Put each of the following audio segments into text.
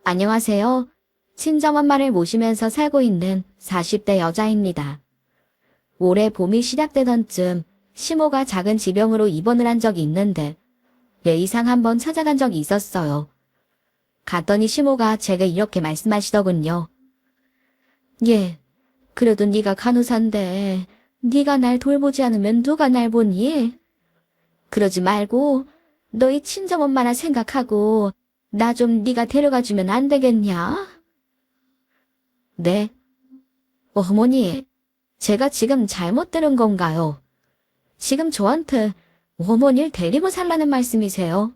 안녕하세요. 친정엄마를 모시면서 살고 있는 40대 여자입니다. 올해 봄이 시작되던 쯤 시모가 작은 지병으로 입원을 한 적이 있는데 예의상 한번 찾아간 적이 있었어요. 갔더니 시모가 제게 이렇게 말씀하시더군요. 예, 그래도 네가 간호사인데 네가 날 돌보지 않으면 누가 날 보니? 그러지 말고 너희 친정엄마나 생각하고 나 좀 네가 데려가주면 안 되겠냐? 네. 어머니, 제가 지금 잘못 들은 건가요? 지금 저한테 어머니를 데리고 살라는 말씀이세요?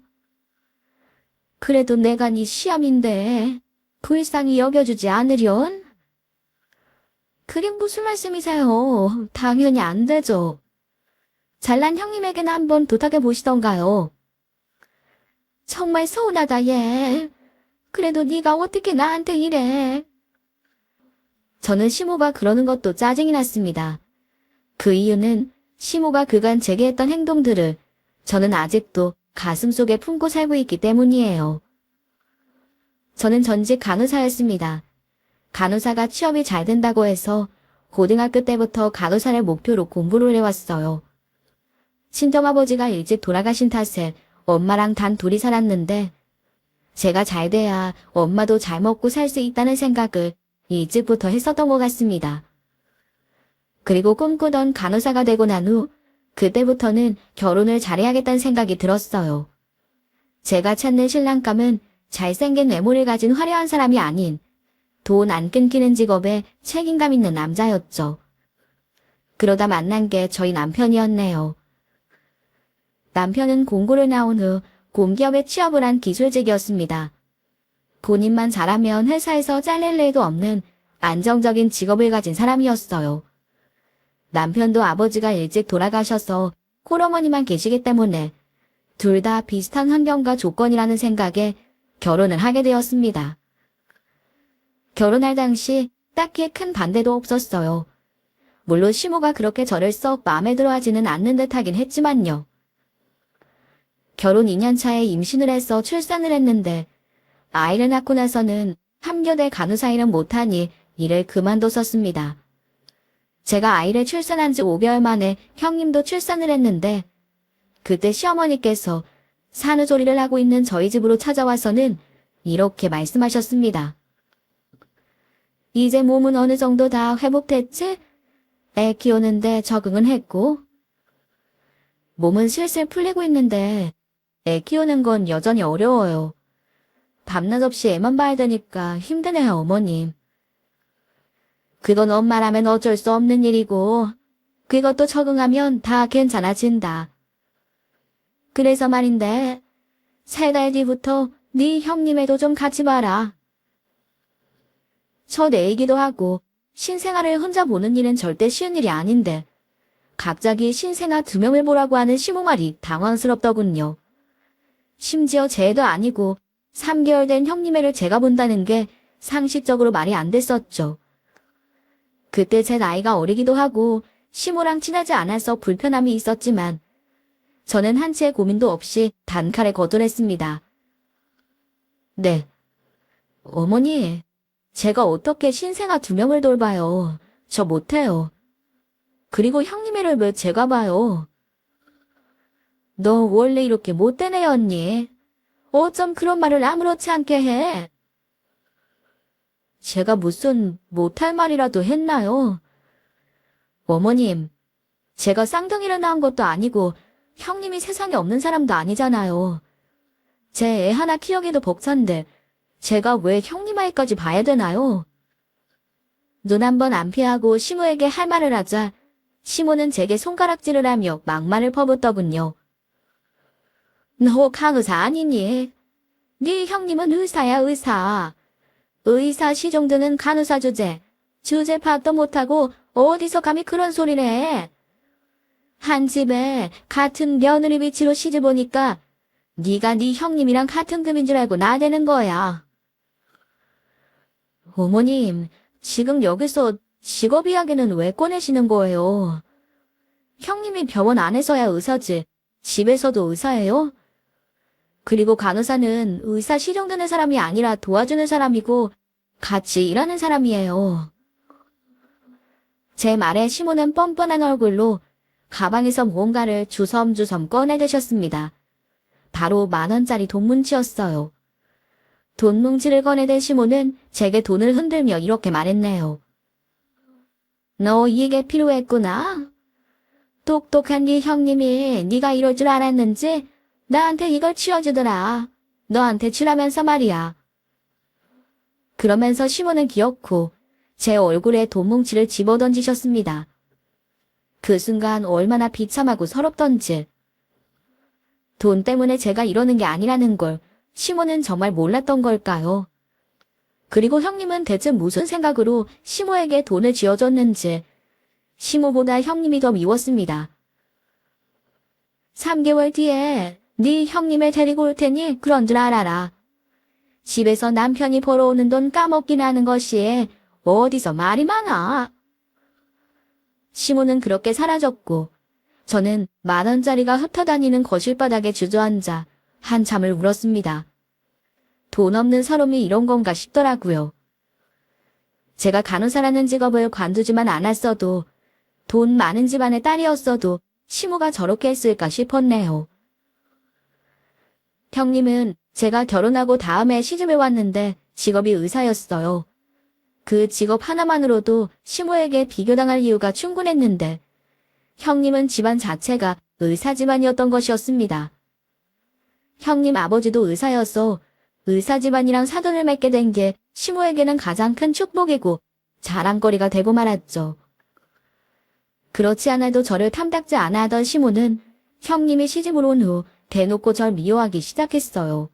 그래도 내가 네 시암인데 불쌍히 여겨주지 않으련? 그게 무슨 말씀이세요? 당연히 안 되죠. 잘난 형님에게나 한번 부탁해 보시던가요. 정말 서운하다 얘. 그래도 네가 어떻게 나한테 이래. 저는 시모가 그러는 것도 짜증이 났습니다. 그 이유는 시모가 그간 제게 했던 행동들을 저는 아직도 가슴속에 품고 살고 있기 때문이에요. 저는 전직 간호사였습니다. 간호사가 취업이 잘 된다고 해서 고등학교 때부터 간호사를 목표로 공부를 해왔어요. 친정아버지가 일찍 돌아가신 탓에 엄마랑 단 둘이 살았는데 제가 잘 돼야 엄마도 잘 먹고 살 수 있다는 생각을 일찍부터 했었던 것 같습니다. 그리고 꿈꾸던 간호사가 되고 난 후 그때부터는 결혼을 잘해야겠다는 생각이 들었어요. 제가 찾는 신랑감은 잘생긴 외모를 가진 화려한 사람이 아닌 돈 안 끊기는 직업에 책임감 있는 남자였죠. 그러다 만난 게 저희 남편이었네요. 남편은 공고를 나온 후 공기업에 취업을 한 기술직이었습니다. 본인만 잘하면 회사에서 잘릴 일도 없는 안정적인 직업을 가진 사람이었어요. 남편도 아버지가 일찍 돌아가셔서 홀어머니만 계시기 때문에 둘 다 비슷한 환경과 조건이라는 생각에 결혼을 하게 되었습니다. 결혼할 당시 딱히 큰 반대도 없었어요. 물론 시모가 그렇게 저를 썩 마음에 들어 하지는 않는 듯 하긴 했지만요. 결혼 2년 차에 임신을 해서 출산을 했는데 아이를 낳고 나서는 한겨대 간호사 일은 못하니 일을 그만뒀었습니다. 제가 아이를 출산한 지 5개월 만에 형님도 출산을 했는데 그때 시어머니께서 산후조리를 하고 있는 저희 집으로 찾아와서는 이렇게 말씀하셨습니다. 이제 몸은 어느 정도 다 회복됐지? 애 키우는데 적응은 했고. 몸은 슬슬 풀리고 있는데 애 키우는 건 여전히 어려워요. 밤낮 없이 애만 봐야 되니까 힘드네요, 어머님. 그건 엄마라면 어쩔 수 없는 일이고 그것도 적응하면 다 괜찮아진다. 그래서 말인데 3달 뒤부터 네 형님애도 좀 같이 봐라. 첫 애이기도 하고 신생아를 혼자 보는 일은 절대 쉬운 일이 아닌데 갑자기 신생아 2명을 보라고 하는 시모 말이 당황스럽더군요. 심지어 제 애도 아니고 3개월 된 형님애를 제가 본다는 게 상식적으로 말이 안 됐었죠. 그때 제 나이가 어리기도 하고 시모랑 친하지 않아서 불편함이 있었지만 저는 한치의 고민도 없이 단칼에 거절했습니다. 네. 어머니, 제가 어떻게 신생아 2명을 돌봐요. 저 못해요. 그리고 형님애를 왜 제가 봐요. 너 원래 이렇게 못된 애였니? 어쩜 그런 말을 아무렇지 않게 해? 제가 무슨 못할 말이라도 했나요? 어머님, 제가 쌍둥이를 낳은 것도 아니고 형님이 세상에 없는 사람도 아니잖아요. 제 애 하나 키우기도 벅찬데 제가 왜 형님 아이까지 봐야 되나요? 눈 한번 안 피하고 시모에게 할 말을 하자 시모는 제게 손가락질을 하며 막말을 퍼붓더군요. 너 간호사 아니니? 네 형님은 의사야 의사. 의사 시종드는 간호사 주제 파악도 못하고 어디서 감히 그런 소리를 해. 한 집에 같은 며느리 위치로 시집 오니까 네가 네 형님이랑 같은 급인 줄 알고 나대는 거야. 어머님, 지금 여기서 직업 이야기는 왜 꺼내시는 거예요? 형님이 병원 안에서야 의사지 집에서도 의사예요? 그리고 간호사는 의사 시정되는 사람이 아니라 도와주는 사람이고 같이 일하는 사람이에요. 제 말에 시모는 뻔뻔한 얼굴로 가방에서 뭔가를 주섬주섬 꺼내드셨습니다. 바로 10,000원짜리 돈뭉치였어요. 돈뭉치를 꺼내든 시모는 제게 돈을 흔들며 이렇게 말했네요. 너 이게 필요했구나. 똑똑한 네 형님이 네가 이럴 줄 알았는지 나한테 이걸 치워주더라. 너한테 주라면서 말이야. 그러면서 시모는 기어코 제 얼굴에 돈뭉치를 집어던지셨습니다. 그 순간 얼마나 비참하고 서럽던지. 돈 때문에 제가 이러는 게 아니라는 걸 시모는 정말 몰랐던 걸까요? 그리고 형님은 대체 무슨 생각으로 시모에게 돈을 쥐어줬는지 시모보다 형님이 더 미웠습니다. 3개월 뒤에 네 형님을 데리고 올 테니 그런 줄 알아라. 집에서 남편이 벌어오는 돈 까먹기나 하는 것이 어디서 말이 많아. 시모는 그렇게 사라졌고 저는 10,000원짜리가 흩어다니는 거실바닥에 주저앉아 한참을 울었습니다. 돈 없는 사람이 이런 건가 싶더라고요. 제가 간호사라는 직업을 관두지만 않았어도 돈 많은 집안의 딸이었어도 시모가 저렇게 했을까 싶었네요. 형님은 제가 결혼하고 다음에 시집에 왔는데 직업이 의사였어요. 그 직업 하나만으로도 시모에게 비교당할 이유가 충분했는데 형님은 집안 자체가 의사 집안이었던 것이었습니다. 형님 아버지도 의사여서 의사 집안이랑 사돈을 맺게 된 게 시모에게는 가장 큰 축복이고 자랑거리가 되고 말았죠. 그렇지 않아도 저를 탐탁지 않아 하던 시모는 형님이 시집으로 온 후 대놓고 절 미워하기 시작했어요.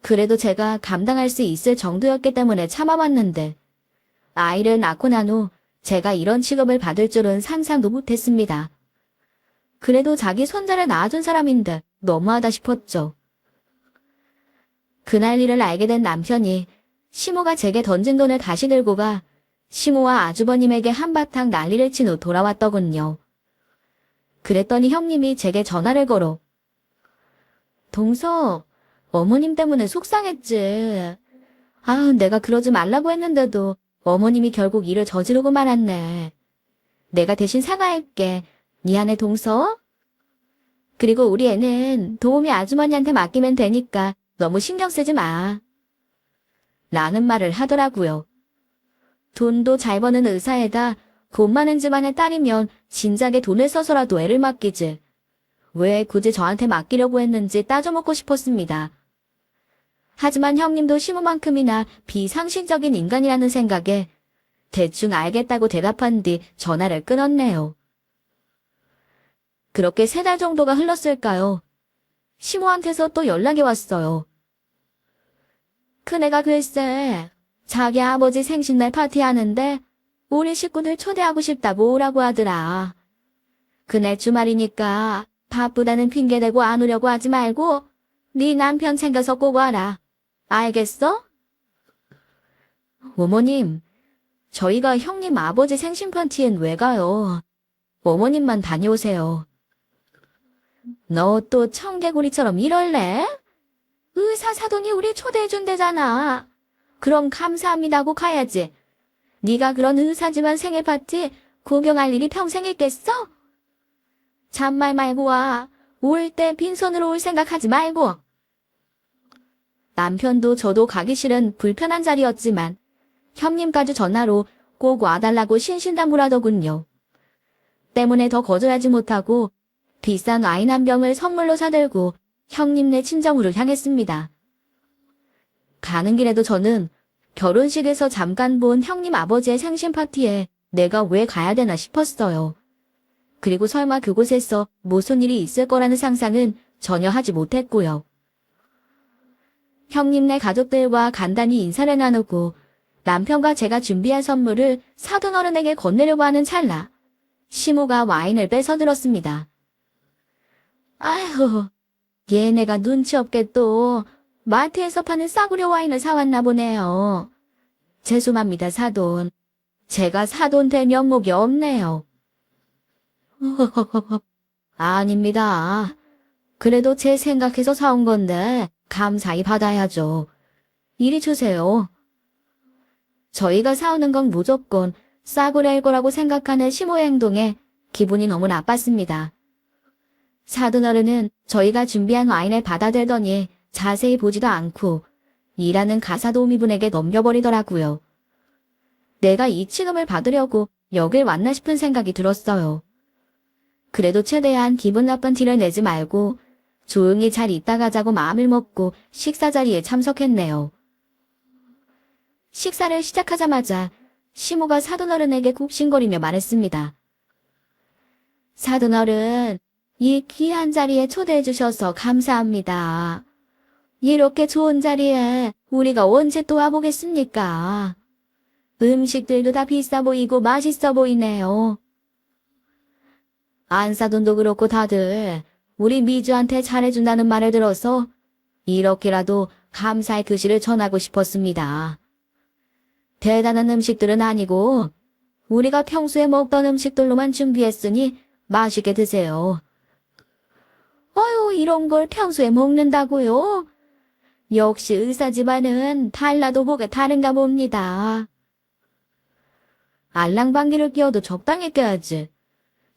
그래도 제가 감당할 수 있을 정도였기 때문에 참아왔는데 아이를 낳고 난 후 제가 이런 취급을 받을 줄은 상상도 못했습니다. 그래도 자기 손자를 낳아준 사람인데 너무하다 싶었죠. 그날 일을 알게 된 남편이 시모가 제게 던진 돈을 다시 들고 가 시모와 아주버님에게 한바탕 난리를 친 후 돌아왔더군요. 그랬더니 형님이 제게 전화를 걸어 동서, 어머님 때문에 속상했지. 아, 내가 그러지 말라고 했는데도 어머님이 결국 일을 저지르고 말았네. 내가 대신 사과할게. 미안해, 동서. 그리고 우리 애는 도우미 아주머니한테 맡기면 되니까 너무 신경 쓰지 마. 라는 말을 하더라고요. 돈도 잘 버는 의사에다 돈 많은 집안의 딸이면 진작에 돈을 써서라도 애를 맡기지. 왜 굳이 저한테 맡기려고 했는지 따져먹고 싶었습니다. 하지만 형님도 시모만큼이나 비상식적인 인간이라는 생각에 대충 알겠다고 대답한 뒤 전화를 끊었네요. 그렇게 3달 정도가 흘렀을까요? 시모한테서 또 연락이 왔어요. 큰애가 글쎄 자기 아버지 생신날 파티하는데 우리 식구들 초대하고 싶다고 오라고 하더라. 그날 주말이니까 바쁘다는 핑계대고 안 오려고 하지 말고 네 남편 챙겨서 꼭 와라. 알겠어? 어머님, 저희가 형님 아버지 생신 파티엔 왜 가요? 어머님만 다녀오세요. 너 또 청개구리처럼 이럴래? 의사 사돈이 우리 초대해준대잖아. 그럼 감사합니다고 가야지. 네가 그런 의사 집안 생일 파티 구경할 일이 평생 있겠어? 잔말 말고 와. 올 때 빈손으로 올 생각하지 말고. 남편도 저도 가기 싫은 불편한 자리였지만 형님까지 전화로 꼭 와달라고 신신당부하더군요. 때문에 더 거절하지 못하고 비싼 와인 한 병을 선물로 사들고 형님네 친정으로 향했습니다. 가는 길에도 저는 결혼식에서 잠깐 본 형님 아버지의 생신 파티에 내가 왜 가야 되나 싶었어요. 그리고 설마 그곳에서 무슨 일이 있을 거라는 상상은 전혀 하지 못했고요. 형님네 가족들과 간단히 인사를 나누고 남편과 제가 준비한 선물을 사돈 어른에게 건네려고 하는 찰나 시모가 와인을 빼서 들었습니다. 아휴, 얘네가 눈치 없게 또 마트에서 파는 싸구려 와인을 사왔나 보네요. 죄송합니다, 사돈. 제가 사돈 될 면목이 없네요. 아닙니다. 그래도 제 생각해서 사온 건데 감사히 받아야죠. 이리 주세요. 저희가 사오는 건 무조건 싸구려일 거라고 생각하는 시모의 행동에 기분이 너무 나빴습니다. 사돈어른은 저희가 준비한 와인을 받아들더니 자세히 보지도 않고 일하는 가사 도우미분에게 넘겨버리더라고요. 내가 이 취급을 받으려고 여길 왔나 싶은 생각이 들었어요. 그래도 최대한 기분 나쁜 티를 내지 말고 조용히 잘 있다 가자고 마음을 먹고 식사 자리에 참석했네요. 식사를 시작하자마자 시모가 사돈어른에게 굽신거리며 말했습니다. 사돈어른, 이 귀한 자리에 초대해 주셔서 감사합니다. 이렇게 좋은 자리에 우리가 언제 또 와보겠습니까? 음식들도 다 비싸 보이고 맛있어 보이네요. 안사돈도 그렇고 다들 우리 미주한테 잘해준다는 말을 들어서 이렇게라도 감사의 글씨를 전하고 싶었습니다. 대단한 음식들은 아니고 우리가 평소에 먹던 음식들로만 준비했으니 맛있게 드세요. 어휴, 이런 걸 평소에 먹는다고요? 역시 의사 집안은 달라도 보게 다른가 봅니다. 알랑방귀를 뀌어도 적당히 껴야지.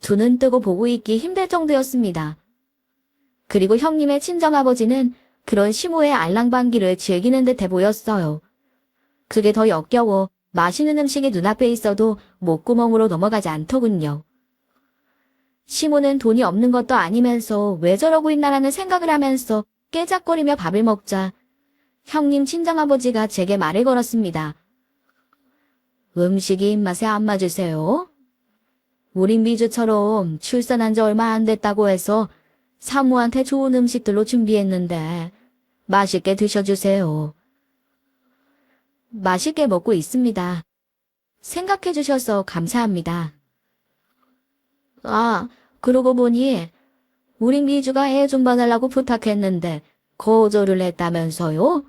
두 눈 뜨고 보고 있기 힘들 정도였습니다. 그리고 형님의 친정아버지는 그런 시모의 알랑방귀를 즐기는 듯해 보였어요. 그게 더 역겨워 맛있는 음식이 눈앞에 있어도 목구멍으로 넘어가지 않더군요. 시모는 돈이 없는 것도 아니면서 왜 저러고 있나라는 생각을 하면서 깨작거리며 밥을 먹자 형님 친정아버지가 제게 말을 걸었습니다. 음식이 입맛에 안 맞으세요? 우린 미주처럼 출산한 지 얼마 안 됐다고 해서 사모한테 좋은 음식들로 준비했는데 맛있게 드셔주세요. 맛있게 먹고 있습니다. 생각해 주셔서 감사합니다. 아, 그러고 보니 우리 미주가 애 좀 봐달라고 부탁했는데 거절을 했다면서요?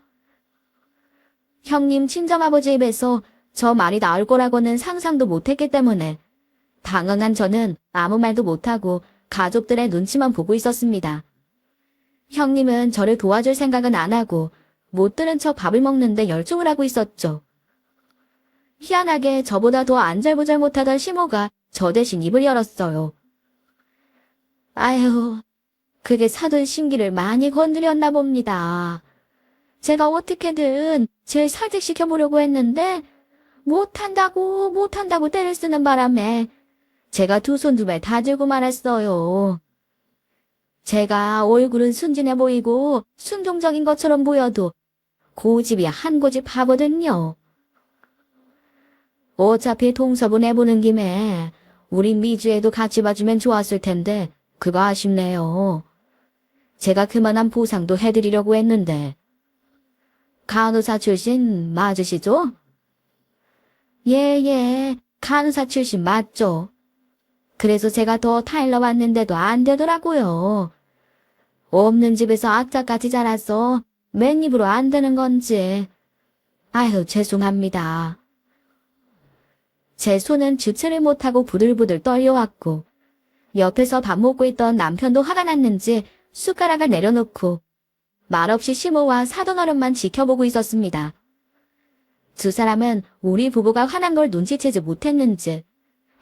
형님 친정아버지 입에서 저 말이 나올 거라고는 상상도 못했기 때문에 당황한 저는 아무 말도 못하고 가족들의 눈치만 보고 있었습니다. 형님은 저를 도와줄 생각은 안 하고 못 들은 척 밥을 먹는데 열중을 하고 있었죠. 희한하게 저보다 더 안절부절 못하던 시모가 저 대신 입을 열었어요. 아휴, 그게 사돈 심기를 많이 건드렸나 봅니다. 제가 어떻게든 제 설득시켜보려고 했는데 못한다고 때를 쓰는 바람에 제가 두 손 두 발 다 들고 말았어요. 제가 얼굴은 순진해 보이고 순종적인 것처럼 보여도 고집이 한 고집 하거든요. 어차피 동서부 내보는 김에 우리 미주에도 같이 봐주면 좋았을 텐데 그거 아쉽네요. 제가 그만한 보상도 해드리려고 했는데. 간호사 출신 맞으시죠? 예, 간호사 출신 맞죠. 그래서 제가 더 타일러 왔는데도 안 되더라고요. 없는 집에서 악자까지 자라서 맨입으로 안 되는 건지. 아휴, 죄송합니다. 제 손은 주체를 못하고 부들부들 떨려왔고 옆에서 밥 먹고 있던 남편도 화가 났는지 숟가락을 내려놓고 말없이 시모와 사돈어른만 지켜보고 있었습니다. 두 사람은 우리 부부가 화난 걸 눈치채지 못했는지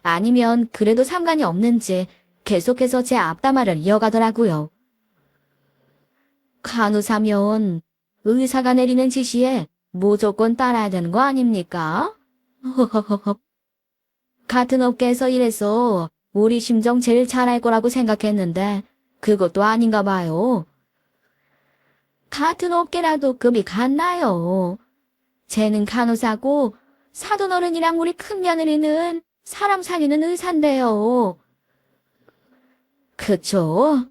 아니면 그래도 상관이 없는지 계속해서 제 앞담화를 이어가더라고요. 간호사면 의사가 내리는 지시에 무조건 따라야 되는 거 아닙니까? 허허허허. 같은 업계에서 일해서 우리 심정 제일 잘할 거라고 생각했는데 그것도 아닌가 봐요. 같은 업계라도 급이 같나요? 쟤는 간호사고 사돈어른이랑 우리 큰며느리는 사람 살리는 의사인데요. 그쵸?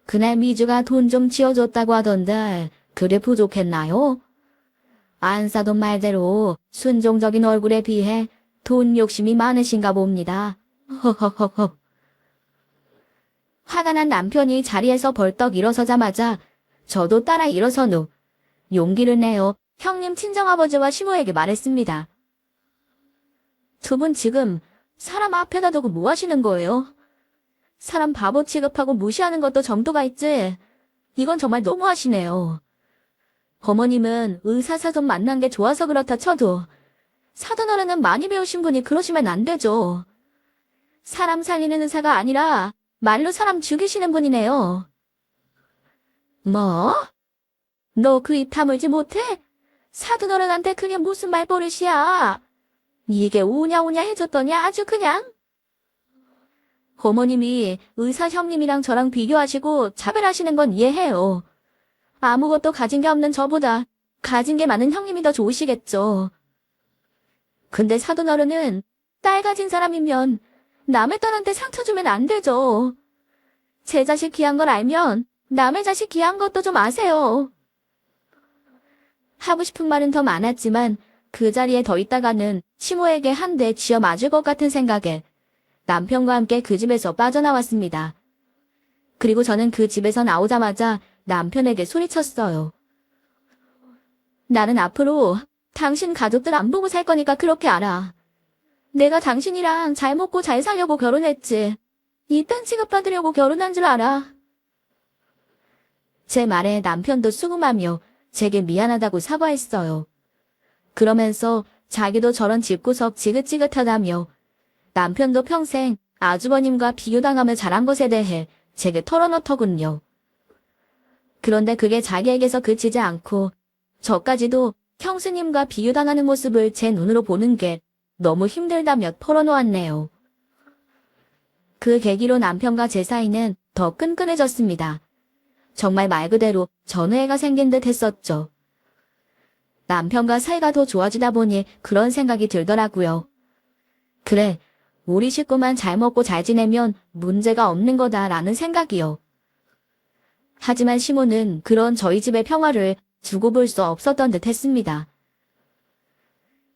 그날 미주가 돈 좀 지어줬다고 하던데 그래 부족했나요? 안사돈 말대로 순종적인 얼굴에 비해 돈 욕심이 많으신가 봅니다. 허허허허. 화가 난 남편이 자리에서 벌떡 일어서자마자 저도 따라 일어선 후 용기를 내어 형님 친정아버지와 시모에게 말했습니다. 두 분 지금 사람 앞에다 두고 뭐 하시는 거예요? 사람 바보 취급하고 무시하는 것도 정도가 있지. 이건 정말 너무하시네요. 어머님은 의사 사돈 만난 게 좋아서 그렇다 쳐도 사돈 어른은 많이 배우신 분이 그러시면 안 되죠. 사람 살리는 의사가 아니라 말로 사람 죽이시는 분이네요. 뭐? 너 그 입 다물지 못해? 사돈 어른한테 그게 무슨 말버릇이야? 이게 오냐오냐 해줬더니 아주 그냥. 어머님이 의사 형님이랑 저랑 비교하시고 차별하시는 건 이해해요. 아무것도 가진 게 없는 저보다 가진 게 많은 형님이 더 좋으시겠죠. 근데 사돈 어른은 딸 가진 사람이면 남의 딸한테 상처 주면 안 되죠. 제 자식 귀한 걸 알면 남의 자식 귀한 것도 좀 아세요. 하고 싶은 말은 더 많았지만 그 자리에 더 있다가는 시모에게 한 대 쥐어 맞을 것 같은 생각에 남편과 함께 그 집에서 빠져나왔습니다. 그리고 저는 그 집에서 나오자마자 남편에게 소리쳤어요. 나는 앞으로 당신 가족들 안 보고 살 거니까 그렇게 알아. 내가 당신이랑 잘 먹고 잘 살려고 결혼했지. 이딴 취급받으려고 결혼한 줄 알아. 제 말에 남편도 수긍하며 제게 미안하다고 사과했어요. 그러면서 자기도 저런 집구석 지긋지긋하다며 남편도 평생 아주버님과 비교당하며 자란 것에 대해 제게 털어놓더군요. 그런데 그게 자기에게서 그치지 않고 저까지도 형수님과 비교당하는 모습을 제 눈으로 보는 게 너무 힘들다며 털어놓았네요. 그 계기로 남편과 제 사이는 더 끈끈해졌습니다. 정말 말 그대로 전우애가 생긴 듯 했었죠. 남편과 사이가 더 좋아지다 보니 그런 생각이 들더라고요. 그래, 우리 식구만 잘 먹고 잘 지내면 문제가 없는 거다라는 생각이요. 하지만 시모는 그런 저희 집의 평화를 두고 볼 수 없었던 듯 했습니다.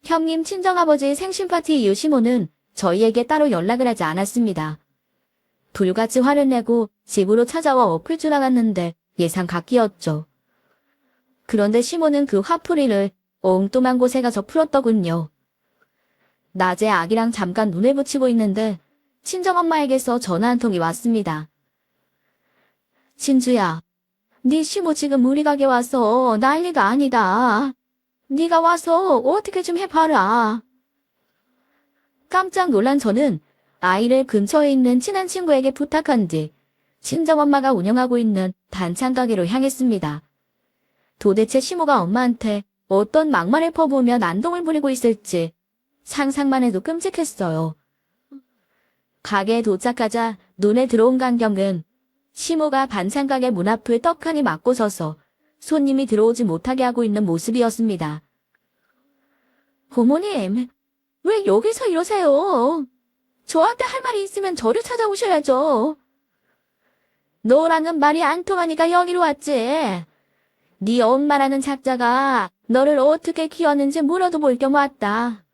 형님 친정아버지 생신 파티 이후 시모는 저희에게 따로 연락을 하지 않았습니다. 불같이 화를 내고 집으로 찾아와 엎을 줄 알았는데 예상 밖이었죠. 그런데 시모는 그 화풀이를 엉뚱한 곳에 가서 풀었더군요. 낮에 아기랑 잠깐 눈을 붙이고 있는데 친정엄마에게서 전화 한 통이 왔습니다. 진주야, 네 시모 지금 우리 가게 와서 난리가 아니다. 네가 와서 어떻게 좀 해봐라. 깜짝 놀란 저는 아이를 근처에 있는 친한 친구에게 부탁한 뒤 친정엄마가 운영하고 있는 반찬 가게로 향했습니다. 도대체 시모가 엄마한테 어떤 막말을 퍼부으며 난동을 부리고 있을지 상상만 해도 끔찍했어요. 가게에 도착하자 눈에 들어온 광경은 시모가 반찬 가게 문 앞을 떡하니 막고 서서 손님이 들어오지 못하게 하고 있는 모습이었습니다. 어머님, 왜 여기서 이러세요? 저한테 할 말이 있으면 저를 찾아오셔야죠. 너랑은 말이 안 통하니까 여기로 왔지. 네 엄마라는 작자가 너를 어떻게 키웠는지 물어도 볼 겸 왔다.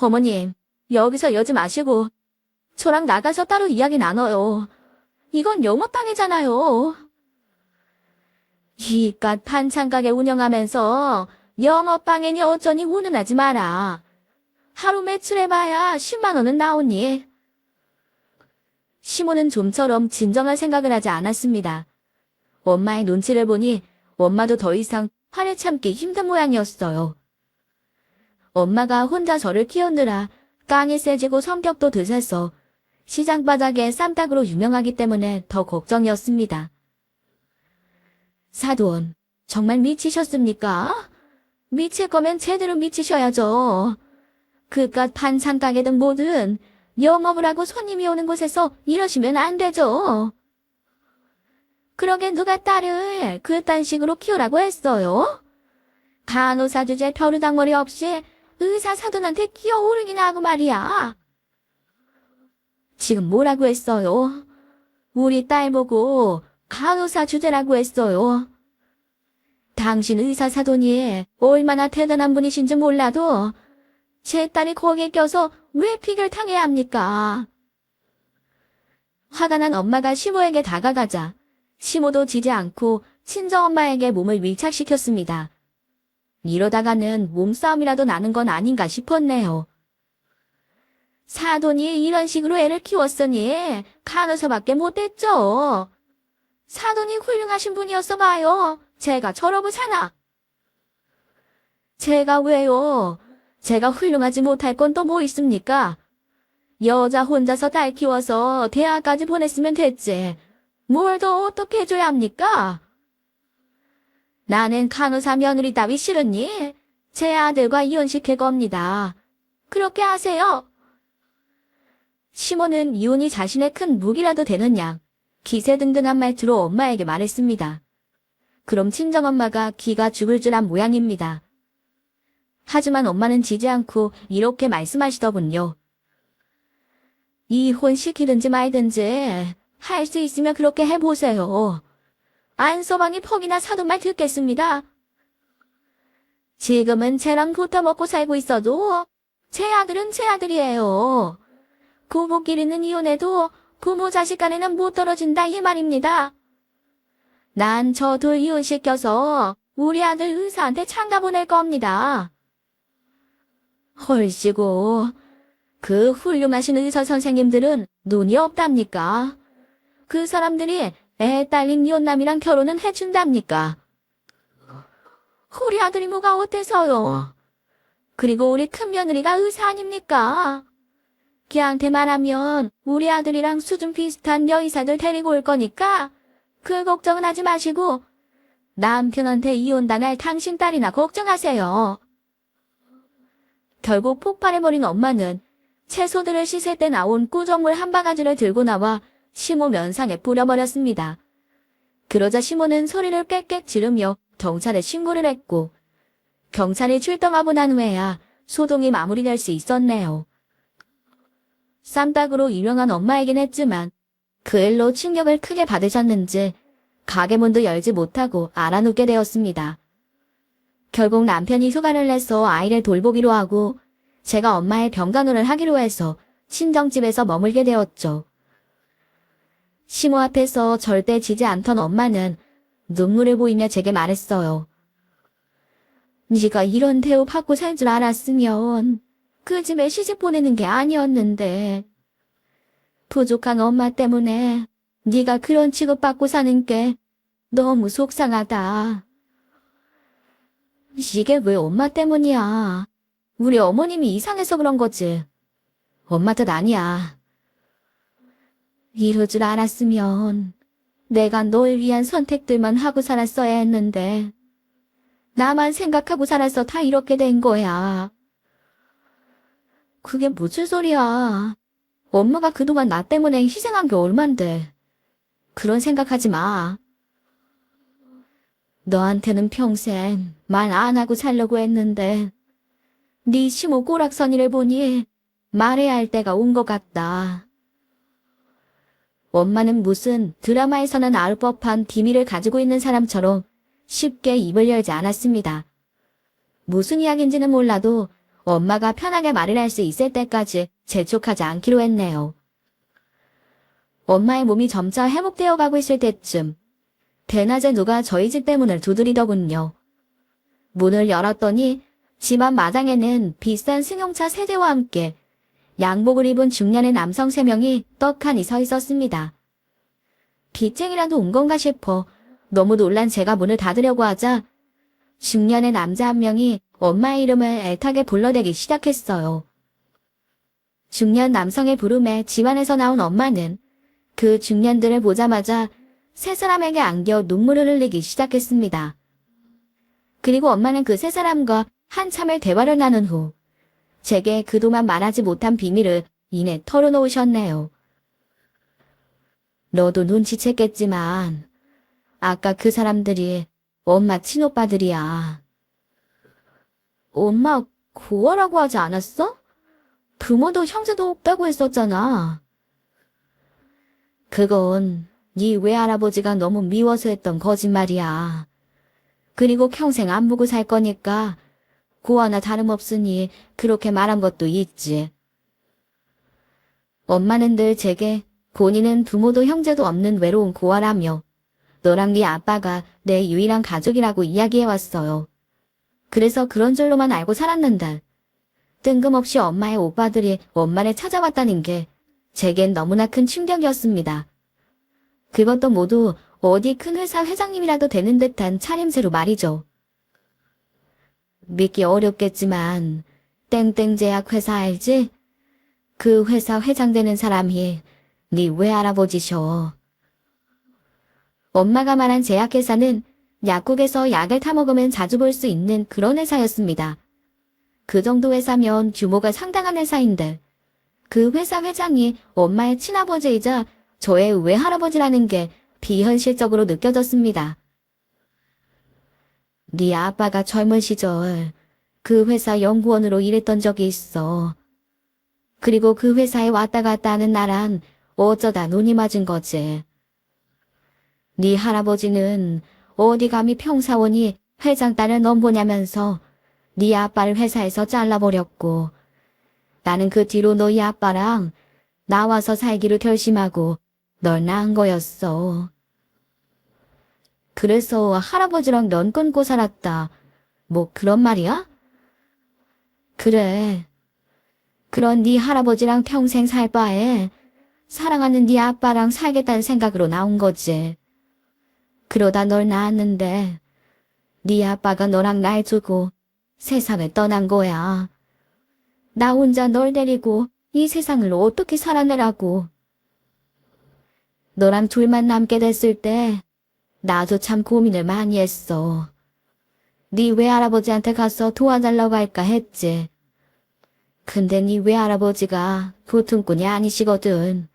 어머님, 여기서 이러지 마시고 저랑 나가서 따로 이야기 나눠요. 이건 영업방해잖아요. 이깟 반찬가게 운영하면서 영업방해니 어쩌니 훈훈하지 마라. 하루 매출해봐야 10만 원은 나오니. 시모는 좀처럼 진정한 생각을 하지 않았습니다. 엄마의 눈치를 보니 엄마도 더 이상 화를 참기 힘든 모양이었어요. 엄마가 혼자 저를 키우느라 깡이 세지고 성격도 드세서 시장 바닥에 쌈닭으로 유명하기 때문에 더 걱정이었습니다. 사돈, 정말 미치셨습니까? 미칠 거면 제대로 미치셔야죠. 그깟 반찬 가게든 뭐든 영업을 하고 손님이 오는 곳에서 이러시면 안 되죠. 그러게 누가 딸을 그딴 식으로 키우라고 했어요? 간호사 주제 벼르당머리 없이 의사 사돈한테 끼어오르기나 하고 말이야. 지금 뭐라고 했어요? 우리 딸 보고 간호사 주제라고 했어요. 당신 의사 사돈이 얼마나 대단한 분이신지 몰라도 제 딸이 거기에 껴서 왜 피를 당해야 합니까? 화가 난 엄마가 시모에게 다가가자 시모도 지지 않고 친정엄마에게 몸을 밀착시켰습니다. 이러다가는 몸싸움이라도 나는 건 아닌가 싶었네요. 사돈이 이런 식으로 애를 키웠으니 간호사밖에 못했죠. 사돈이 훌륭하신 분이었어 봐요. 제가 저러고 사나. 제가 왜요? 제가 훌륭하지 못할 건 또 뭐 있습니까? 여자 혼자서 딸 키워서 대학까지 보냈으면 됐지. 뭘 더 어떻게 해줘야 합니까? 나는 간호사 며느리 따위 싫으니 제 아들과 이혼시킬 겁니다. 그렇게 하세요. 시몬은 이혼이 자신의 큰 무기라도 되는 양, 기세등등한 말투로 엄마에게 말했습니다. 그럼 친정엄마가 기가 죽을 줄 안 모양입니다. 하지만 엄마는 지지 않고 이렇게 말씀하시더군요. 이혼시키든지 말든지 할 수 있으면 그렇게 해보세요. 안서방이 퍽이나 사돈 말 듣겠습니다. 지금은 쟤랑 붙어 먹고 살고 있어도 제 아들은 제 아들이에요. 부부끼리는 이혼해도 부모 자식 간에는 못 떨어진다 이 말입니다. 난 저 둘 이혼시켜서 우리 아들 의사한테 장가 보낼 겁니다. 헐시고 그 훌륭하신 의사 선생님들은 눈이 없답니까? 그 사람들이 애 딸린 이혼남이랑 결혼은 해준답니까? 우리 아들이 뭐가 어때서요? 그리고 우리 큰며느리가 의사 아닙니까? 걔한테 말하면 우리 아들이랑 수준 비슷한 여의사들 데리고 올 거니까 그 걱정은 하지 마시고 남편한테 이혼당할 당신 딸이나 걱정하세요. 결국 폭발해버린 엄마는 채소들을 씻을 때 나온 꾸정물 한 바가지를 들고 나와 시모 면상에 뿌려버렸습니다. 그러자 시모는 소리를 꽥꽥 지르며 경찰에 신고를 했고 경찰이 출동하고 난 후에야 소동이 마무리될 수 있었네요. 쌈딱으로 유명한 엄마이긴 했지만 그 일로 충격을 크게 받으셨는지 가게 문도 열지 못하고 알아눕게 되었습니다. 결국 남편이 휴가를 내서 아이를 돌보기로 하고 제가 엄마의 병간호를 하기로 해서 친정집에서 머물게 되었죠. 시모 앞에서 절대 지지 않던 엄마는 눈물을 보이며 제게 말했어요. 네가 이런 대우 받고 살 줄 알았으면 그 집에 시집 보내는 게 아니었는데 부족한 엄마 때문에 네가 그런 취급받고 사는 게 너무 속상하다. 이게 왜 엄마 때문이야? 우리 어머님이 이상해서 그런 거지. 엄마 탓 아니야. 이럴 줄 알았으면 내가 널 위한 선택들만 하고 살았어야 했는데 나만 생각하고 살아서 다 이렇게 된 거야. 그게 무슨 소리야. 엄마가 그동안 나 때문에 희생한 게 얼만데. 그런 생각하지 마. 너한테는 평생 말 안 하고 살려고 했는데 네 시모 꼬락서니를 보니 말해야 할 때가 온 것 같다. 엄마는 무슨 드라마에서는 나올 법한 비밀을 가지고 있는 사람처럼 쉽게 입을 열지 않았습니다. 무슨 이야기인지는 몰라도 엄마가 편하게 말을 할 수 있을 때까지 재촉하지 않기로 했네요. 엄마의 몸이 점차 회복되어 가고 있을 때쯤 대낮에 누가 저희 집 대문을 두드리더군요. 문을 열었더니 집 앞 마당에는 비싼 승용차 3대와 함께 양복을 입은 중년의 남성 3명이 떡하니 서 있었습니다. 빚쟁이라도 온 건가 싶어 너무 놀란 제가 문을 닫으려고 하자 중년의 남자 한 명이 엄마의 이름을 애타게 불러대기 시작했어요. 중년 남성의 부름에 집안에서 나온 엄마는 그 중년들을 보자마자 세 사람에게 안겨 눈물을 흘리기 시작했습니다. 그리고 엄마는 그 세 사람과 한참을 대화를 나눈 후 제게 그동안 말하지 못한 비밀을 이내 털어놓으셨네요. 너도 눈치챘겠지만 아까 그 사람들이 엄마 친오빠들이야. 엄마 고아라고 하지 않았어? 부모도 형제도 없다고 했었잖아. 그건 네 외할아버지가 너무 미워서 했던 거짓말이야. 그리고 평생 안 보고 살 거니까 고아나 다름없으니 그렇게 말한 것도 있지. 엄마는 늘 제게 본인은 부모도 형제도 없는 외로운 고아라며 너랑 네 아빠가 내 유일한 가족이라고 이야기해왔어요. 그래서 그런 줄로만 알고 살았는데 뜬금없이 엄마의 오빠들이 엄마를 찾아왔다는 게 제겐 너무나 큰 충격이었습니다. 그것도 모두 어디 큰 회사 회장님이라도 되는 듯한 차림새로 말이죠. 믿기 어렵겠지만 땡땡제약 회사 알지? 그 회사 회장 되는 사람이 네 외할아버지셔. 엄마가 말한 제약회사는 약국에서 약을 타먹으면 자주 볼 수 있는 그런 회사였습니다. 그 정도 회사면 규모가 상당한 회사인데 그 회사 회장이 엄마의 친아버지이자 저의 외할아버지라는 게 비현실적으로 느껴졌습니다. 네 아빠가 젊은 시절 그 회사 연구원으로 일했던 적이 있어. 그리고 그 회사에 왔다 갔다 하는 나랑 어쩌다 눈이 맞은 거지. 네 할아버지는 어디 감히 평사원이 회장 딸을 넘보냐면서 네 아빠를 회사에서 잘라버렸고 나는 그 뒤로 너희 아빠랑 나와서 살기로 결심하고 널 낳은 거였어. 그래서 할아버지랑 넌 끊고 살았다. 뭐 그런 말이야? 그래. 그런 네 할아버지랑 평생 살 바에 사랑하는 네 아빠랑 살겠다는 생각으로 나온 거지. 그러다 널 낳았는데 네 아빠가 너랑 날 두고 세상을 떠난 거야. 나 혼자 널 데리고 이 세상을 어떻게 살아내라고. 너랑 둘만 남게 됐을 때 나도 참 고민을 많이 했어. 네 외할아버지한테 가서 도와달라고 할까 했지. 근데 네 외할아버지가 보통꾼이 아니시거든.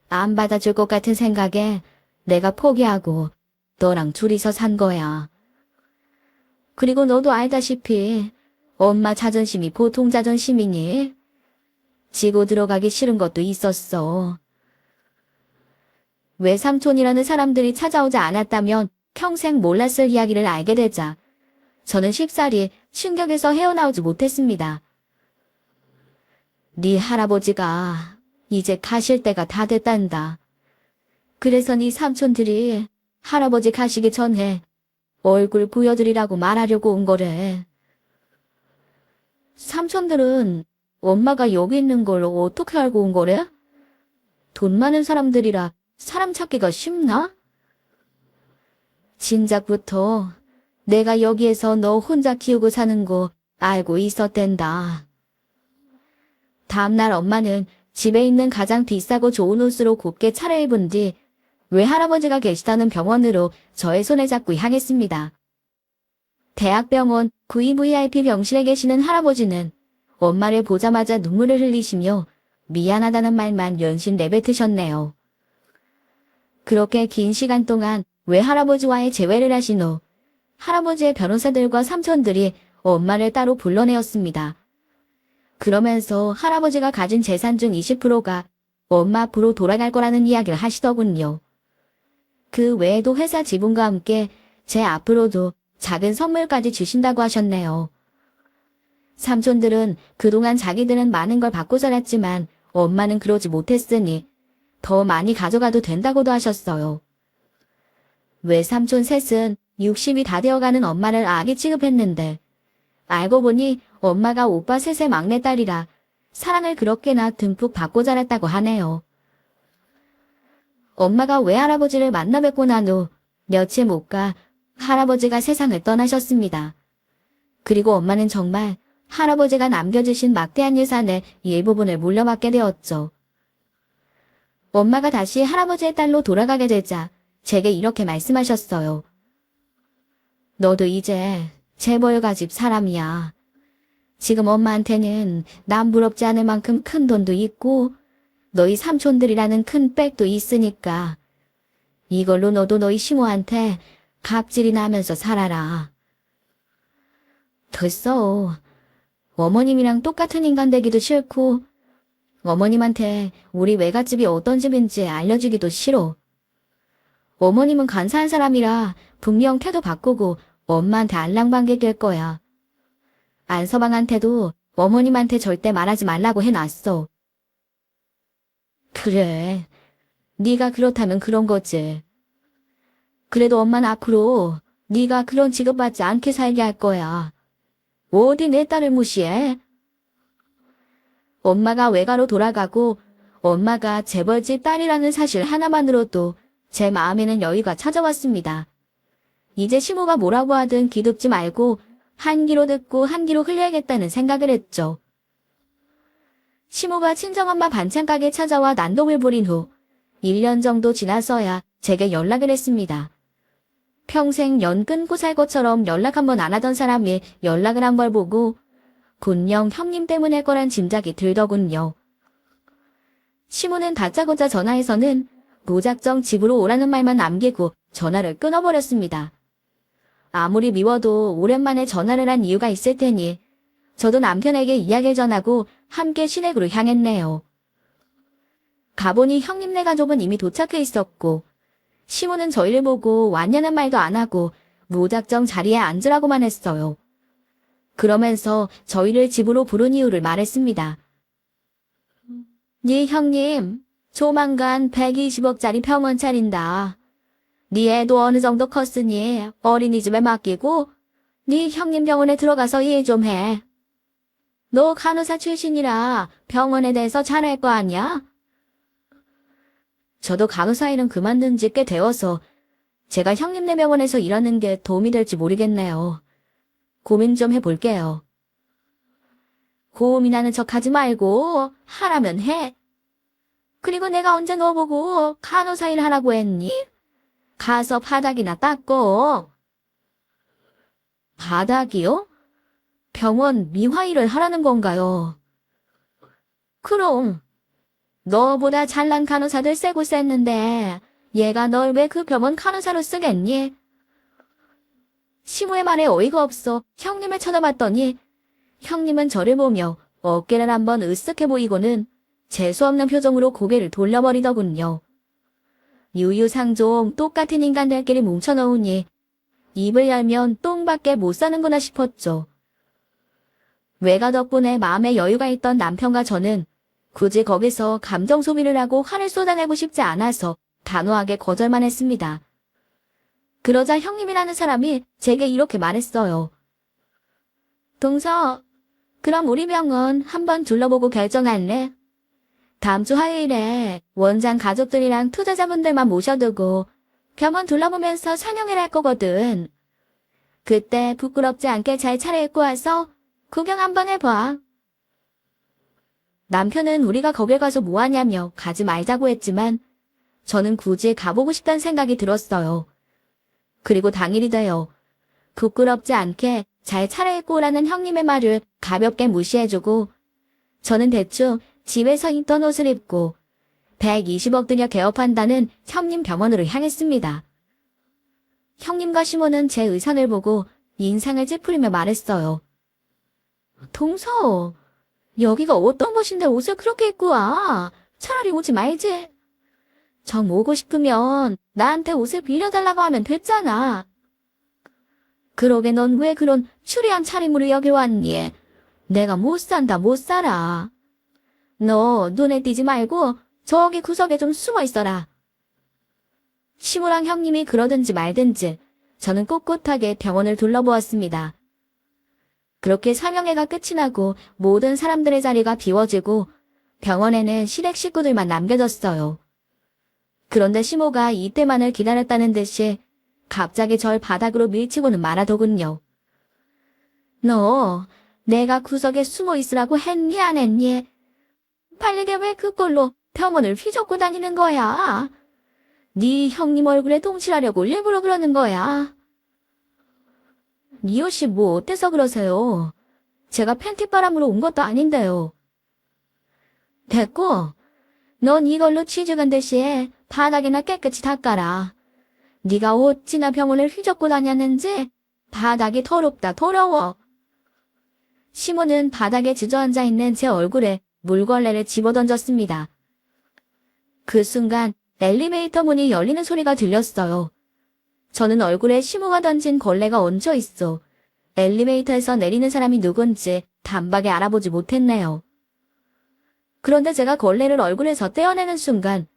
안 받아줄 것 같은 생각에 내가 포기하고 너랑 둘이서 산 거야. 그리고 너도 알다시피 엄마 자존심이 보통 자존심이니 지고 들어가기 싫은 것도 있었어. 외삼촌이라는 사람들이 찾아오지 않았다면 평생 몰랐을 이야기를 알게 되자 저는 쉽사리 충격에서 헤어나오지 못했습니다. 네 할아버지가 이제 가실 때가 다 됐단다. 그래서 네 삼촌들이 할아버지 가시기 전에 얼굴 보여드리라고 말하려고 온 거래. 삼촌들은 엄마가 여기 있는 걸 어떻게 알고 온 거래? 돈 많은 사람들이라 사람 찾기가 쉽나? 진작부터 내가 여기에서 너 혼자 키우고 사는 거 알고 있었댄다. 다음날 엄마는 집에 있는 가장 비싸고 좋은 옷으로 곱게 차려입은 뒤 외할아버지가 계시다는 병원으로 저의 손을 잡고 향했습니다. 대학병원 VVIP 병실에 계시는 할아버지는 엄마를 보자마자 눈물을 흘리시며 미안하다는 말만 연신 내뱉으셨네요. 그렇게 긴 시간 동안 외할아버지와의 재회를 하신 후 할아버지의 변호사들과 삼촌들이 엄마를 따로 불러내었습니다. 그러면서 할아버지가 가진 재산 중 20%가 엄마 앞으로 돌아갈 거라는 이야기를 하시더군요. 그 외에도 회사 지분과 함께 제 앞으로도 작은 선물까지 주신다고 하셨네요. 삼촌들은 그동안 자기들은 많은 걸 받고 자랐지만 엄마는 그러지 못했으니 더 많이 가져가도 된다고도 하셨어요. 외삼촌 셋은 60이 다 되어가는 엄마를 아기 취급했는데 알고 보니 엄마가 오빠 셋의 막내딸이라 사랑을 그렇게나 듬뿍 받고 자랐다고 하네요. 엄마가 외할아버지를 만나 뵙고 난 후 며칠 못 가 할아버지가 세상을 떠나셨습니다. 그리고 엄마는 정말 할아버지가 남겨주신 막대한 유산의 일부분을 물려받게 되었죠. 엄마가 다시 할아버지의 딸로 돌아가게 되자 제게 이렇게 말씀하셨어요. 너도 이제 재벌 가집 사람이야. 지금 엄마한테는 남 부럽지 않을 만큼 큰 돈도 있고 너희 삼촌들이라는 큰 백도 있으니까 이걸로 너도 너희 시모한테 갑질이나 하면서 살아라. 됐어. 어머님이랑 똑같은 인간 되기도 싫고 어머님한테 우리 외갓집이 어떤 집인지 알려주기도 싫어. 어머님은 간사한 사람이라 분명 태도 바꾸고 엄마한테 알랑방귀 낄 거야. 안서방한테도 어머님한테 절대 말하지 말라고 해놨어. 그래. 네가 그렇다면 그런 거지. 그래도 엄마는 앞으로 네가 그런 취급받지 않게 살게 할 거야. 어디 내 딸을 무시해? 엄마가 외가로 돌아가고 엄마가 재벌집 딸이라는 사실 하나만으로도 제 마음에는 여유가 찾아왔습니다. 이제 시모가 뭐라고 하든 기죽지 말고 한 귀로 듣고 한 귀로 흘려야겠다는 생각을 했죠. 시모가 친정엄마 반찬가게 찾아와 난동을 부린 후 1년 정도 지나서야 제게 연락을 했습니다. 평생 연 끊고 살 것처럼 연락 한 번 안 하던 사람이 연락을 한 걸 보고 분명 형님 때문일 거란 짐작이 들더군요. 시모는 다짜고짜 전화해서는 무작정 집으로 오라는 말만 남기고 전화를 끊어버렸습니다. 아무리 미워도 오랜만에 전화를 한 이유가 있을 테니 저도 남편에게 이야기를 전하고 함께 시댁으로 향했네요. 가보니 형님네 가족은 이미 도착해 있었고 시모는 저희를 보고 왔냐는 말도 안 하고 무작정 자리에 앉으라고만 했어요. 그러면서 저희를 집으로 부른 이유를 말했습니다. 네 형님, 조만간 120억짜리 병원 차린다. 네 애도 어느 정도 컸으니 어린이집에 맡기고 네 형님 병원에 들어가서 일 좀 해. 너 간호사 출신이라 병원에 대해서 잘 알 거 아니야? 저도 간호사 일은 그만둔 지 꽤 되어서 제가 형님네 병원에서 일하는 게 도움이 될지 모르겠네요. 고민 좀 해볼게요. 고민하는 척 하지 말고 하라면 해. 그리고 내가 언제 너 보고 간호사 일 하라고 했니? 가서 바닥이나 닦고. 바닥이요? 병원 미화 일을 하라는 건가요? 그럼 너보다 잘난 간호사들 세고 셌는데 얘가 널 왜 그 병원 간호사로 쓰겠니? 시모의 말에 어이가 없어 형님을 쳐다봤더니 형님은 저를 보며 어깨를 한번 으쓱해 보이고는 재수없는 표정으로 고개를 돌려버리더군요. 유유상종 똑같은 인간들끼리 뭉쳐놓으니 입을 열면 똥밖에 못 사는구나 싶었죠. 외가 덕분에 마음에 여유가 있던 남편과 저는 굳이 거기서 감정 소비를 하고 화를 쏟아내고 싶지 않아서 단호하게 거절만 했습니다. 그러자 형님이라는 사람이 제게 이렇게 말했어요. 동서, 그럼 우리 병원 한번 둘러보고 결정할래? 다음 주 화요일에 원장 가족들이랑 투자자분들만 모셔두고 병원 둘러보면서 설명을 할 거거든. 그때 부끄럽지 않게 잘 차려입고 와서 구경 한번 해봐. 남편은 우리가 거길 가서 뭐하냐며 가지 말자고 했지만 저는 굳이 가보고 싶다는 생각이 들었어요. 그리고 당일이 되어 부끄럽지 않게 잘 차려입고 오라는 형님의 말을 가볍게 무시해주고 저는 대충 집에서 입던 옷을 입고 120억 들여 개업한다는 형님 병원으로 향했습니다. 형님과 시모는 제 의상을 보고 인상을 찌푸리며 말했어요. 동서, 여기가 어떤 곳인데 옷을 그렇게 입고 와? 차라리 오지 말지. 정 오고 싶으면 나한테 옷을 빌려달라고 하면 됐잖아. 그러게 넌 왜 그런 추리한 차림으로 여기 왔니? 내가 못 산다 못 살아. 너 눈에 띄지 말고 저기 구석에 좀 숨어 있어라. 시모랑 형님이 그러든지 말든지 저는 꿋꿋하게 병원을 둘러보았습니다. 그렇게 사명회가 끝이 나고 모든 사람들의 자리가 비워지고 병원에는 시댁 식구들만 남겨졌어요. 그런데 시모가 이때만을 기다렸다는 듯이 갑자기 절 바닥으로 밀치고는 말하더군요. 너 내가 구석에 숨어 있으라고 했니 안 했니? 빨리게 왜 그꼴로 병원을 휘젓고 다니는 거야? 네 형님 얼굴에 동칠하려고 일부러 그러는 거야. 니오 씨 뭐 어때서 그러세요? 제가 팬티바람으로 온 것도 아닌데요. 됐고, 넌 이걸로 취직한 듯이 바닥이나 깨끗이 닦아라. 네가 어찌나 병원을 휘젓고 다녔는지 바닥이 더럽다 더러워. 시모는 바닥에 주저앉아 있는 제 얼굴에 물걸레를 집어던졌습니다. 그 순간 엘리베이터 문이 열리는 소리가 들렸어요. 저는 얼굴에 시모가 던진 걸레가 얹혀 있어 엘리베이터에서 내리는 사람이 누군지 단박에 알아보지 못했네요. 그런데 제가 걸레를 얼굴에서 떼어내는 순간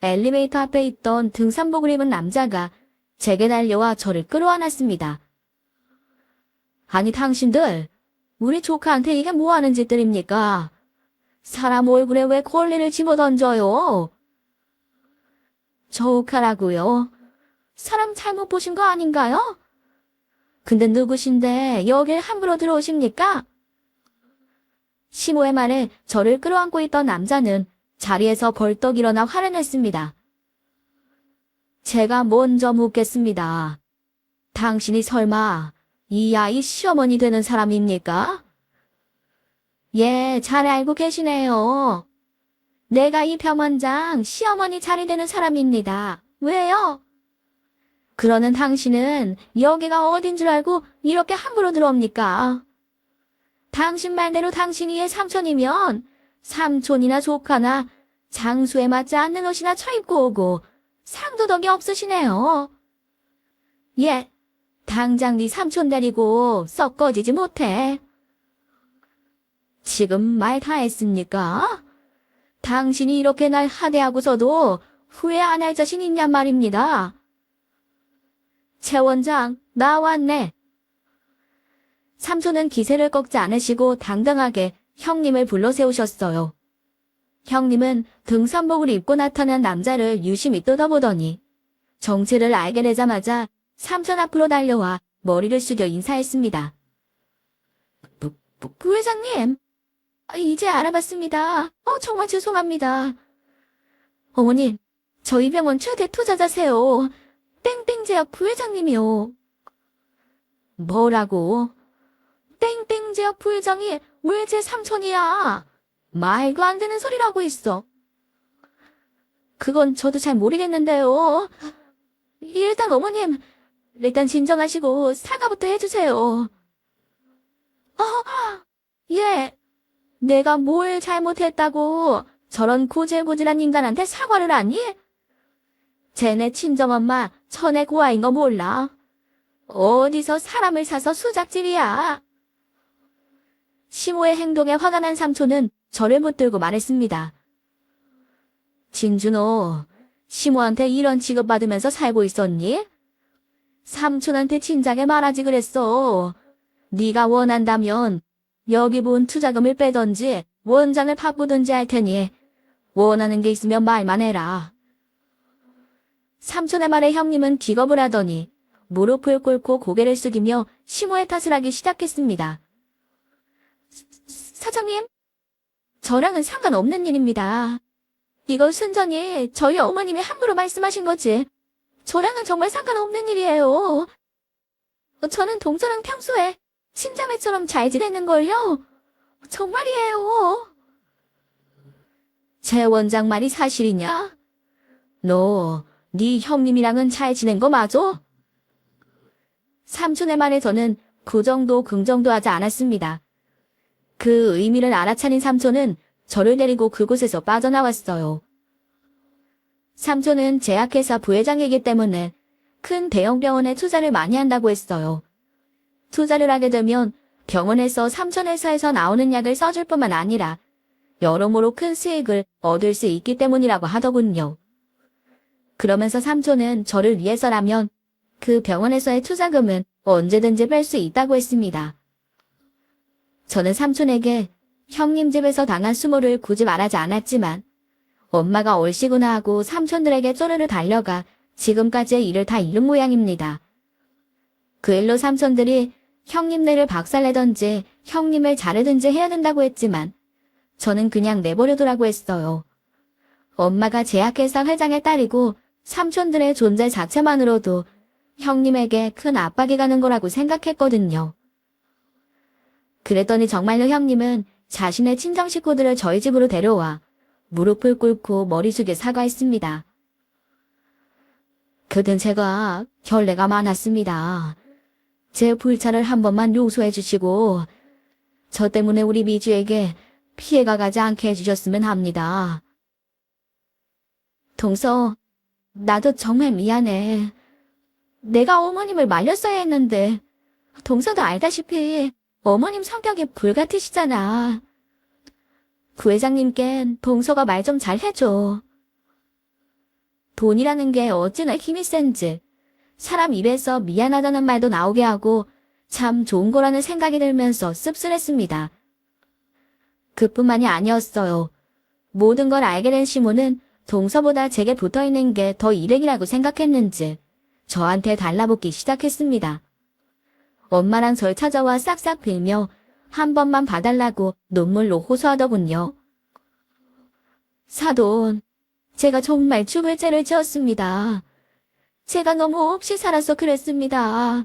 엘리베이터 앞에 있던 등산복을 입은 남자가 제게 달려와 저를 끌어안았습니다. 아니 당신들, 우리 조카한테 이게 뭐하는 짓들입니까? 사람 얼굴에 왜 걸레를 집어던져요? 조카라고요? 사람 잘못 보신 거 아닌가요? 근데 누구신데 여길 함부로 들어오십니까? 시모의 말에 저를 끌어안고 있던 남자는 자리에서 벌떡 일어나 화를 냈습니다. 제가 먼저 묻겠습니다. 당신이 설마 이 아이 시어머니 되는 사람입니까? 예, 잘 알고 계시네요. 내가 이 병원장 시어머니 자리 되는 사람입니다. 왜요? 그러는 당신은 여기가 어딘 줄 알고 이렇게 함부로 들어옵니까? 당신 말대로 당신이 얘 삼촌이면 삼촌이나 조카나 장수에 맞지 않는 옷이나 차입고 오고 상도덕이 없으시네요. 예, 당장 네 삼촌 데리고 썩 꺼지지 못해. 지금 말 다 했습니까? 당신이 이렇게 날 하대하고서도 후회 안 할 자신 있냔 말입니다. 최 원장, 나왔네. 삼촌은 기세를 꺾지 않으시고 당당하게 형님을 불러 세우셨어요. 형님은 등산복을 입고 나타난 남자를 유심히 뜯어보더니 정체를 알게 되자마자 삼촌 앞으로 달려와 머리를 숙여 인사했습니다. 부회장님, 이제 알아봤습니다. 정말 죄송합니다. 어머님, 저희 병원 최대 투자자세요. 땡땡제약 부회장님이요. 뭐라고? 땡땡제약 부회장이 왜 제 삼촌이야? 말도 안 되는 소리라고 있어. 그건 저도 잘 모르겠는데요. 일단 어머님, 일단 진정하시고 사과부터 해주세요. 예. 내가 뭘 잘못했다고 저런 고질고질한 인간한테 사과를 하니? 쟤네 친정엄마 천의 고아인 거 몰라. 어디서 사람을 사서 수작질이야. 시모의 행동에 화가 난 삼촌은 저를 붙들고 말했습니다. 진준호, 시모한테 이런 취급받으면서 살고 있었니? 삼촌한테 진작에 말하지 그랬어. 네가 원한다면 여기 본 투자금을 빼던지 원장을 바꾸든지 할 테니 원하는 게 있으면 말만 해라. 삼촌의 말에 형님은 기겁을 하더니 무릎을 꿇고 고개를 숙이며 시모의 탓을 하기 시작했습니다. 사장님, 저랑은 상관없는 일입니다. 이거 순전히 저희 어머님이 함부로 말씀하신 거지. 저랑은 정말 상관없는 일이에요. 저는 동서랑 평소에 친자매처럼 잘 지내는걸요. 정말이에요. 제 원장 말이 사실이냐? 너, 네 형님이랑은 잘 지낸 거 맞아? 삼촌의 말에 저는 그 정도 긍정도 하지 않았습니다. 그 의미를 알아차린 삼촌은 저를 데리고 그곳에서 빠져나왔어요. 삼촌은 제약회사 부회장이기 때문에 큰 대형 병원에 투자를 많이 한다고 했어요. 투자를 하게 되면 병원에서 삼촌회사에서 나오는 약을 써줄 뿐만 아니라 여러모로 큰 수익을 얻을 수 있기 때문이라고 하더군요. 그러면서 삼촌은 저를 위해서라면 그 병원에서의 투자금은 언제든지 뺄 수 있다고 했습니다. 저는 삼촌에게 형님 집에서 당한 수모를 굳이 말하지 않았지만 엄마가 얼씨구나 하고 삼촌들에게 쪼르르 달려가 지금까지의 일을 다 잃은 모양입니다. 그 일로 삼촌들이 형님네를 박살내던지 형님을 자르든지 해야 된다고 했지만 저는 그냥 내버려두라고 했어요. 엄마가 제약회사 회장의 딸이고 삼촌들의 존재 자체만으로도 형님에게 큰 압박이 가는 거라고 생각했거든요. 그랬더니 정말로 형님은 자신의 친정 식구들을 저희 집으로 데려와 무릎을 꿇고 머리 숙여 사과했습니다. 그땐 제가 결례가 많았습니다. 제 불찰을 한 번만 용서해 주시고 저 때문에 우리 미주에게 피해가 가지 않게 해주셨으면 합니다. 동서, 나도 정말 미안해. 내가 어머님을 말렸어야 했는데 동서도 알다시피 어머님 성격이 불같으시잖아. 부회장님껜 동서가 말 좀 잘 해줘. 돈이라는 게 어찌나 힘이 센지 사람 입에서 미안하다는 말도 나오게 하고 참 좋은 거라는 생각이 들면서 씁쓸했습니다. 그뿐만이 아니었어요. 모든 걸 알게 된 시모는 동서보다 제게 붙어있는 게 더 일행이라고 생각했는지 저한테 달라붙기 시작했습니다. 엄마랑 절 찾아와 싹싹 빌며 한 번만 봐달라고 눈물로 호소하더군요. 사돈, 제가 정말 죽을 죄를 지었습니다. 제가 너무 없이 살아서 그랬습니다.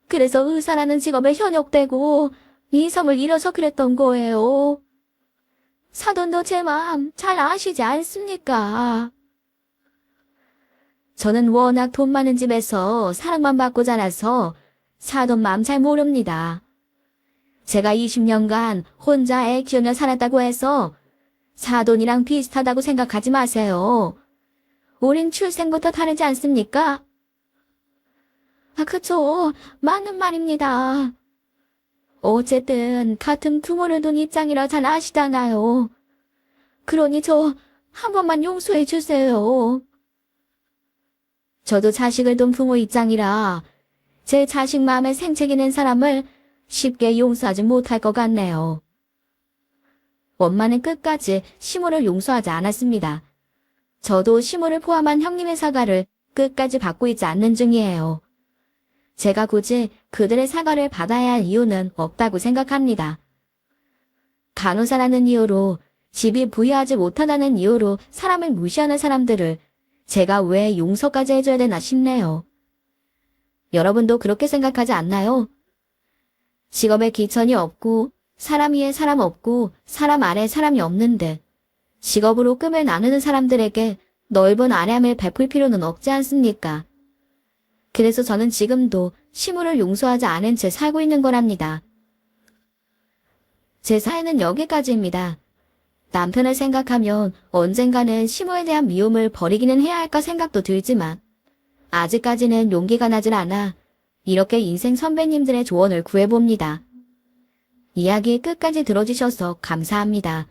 그래서 의사라는 직업에 현혹되고 이성을 잃어서 그랬던 거예요. 사돈도 제 마음 잘 아시지 않습니까? 저는 워낙 돈 많은 집에서 사랑만 받고 자라서 사돈 마음 잘 모릅니다. 제가 20년간 혼자 애 키우며 살았다고 해서 사돈이랑 비슷하다고 생각하지 마세요. 우린 출생부터 다르지 않습니까? 그쵸. 맞는 말입니다. 어쨌든 같은 부모를 둔 입장이라 잘 아시잖아요. 그러니 저 한 번만 용서해 주세요. 저도 자식을 둔 부모 입장이라 제 자식 마음에 생채기 낸 사람을 쉽게 용서하지 못할 것 같네요. 엄마는 끝까지 시모를 용서하지 않았습니다. 저도 시모를 포함한 형님의 사과를 끝까지 받고 있지 않는 중이에요. 제가 굳이 그들의 사과를 받아야 할 이유는 없다고 생각합니다. 간호사라는 이유로, 집이 부유하지 못하다는 이유로 사람을 무시하는 사람들을 제가 왜 용서까지 해줘야 되나 싶네요. 여러분도 그렇게 생각하지 않나요? 직업에 기천이 없고, 사람 위에 사람 없고, 사람 아래 사람이 없는데, 직업으로 금을 나누는 사람들에게 넓은 아량을 베풀 필요는 없지 않습니까? 그래서 저는 지금도 시모를 용서하지 않은 채 살고 있는 거랍니다. 제 사연은 여기까지입니다. 남편을 생각하면 언젠가는 시모에 대한 미움을 버리기는 해야 할까 생각도 들지만 아직까지는 용기가 나질 않아 이렇게 인생 선배님들의 조언을 구해봅니다. 이야기 끝까지 들어주셔서 감사합니다.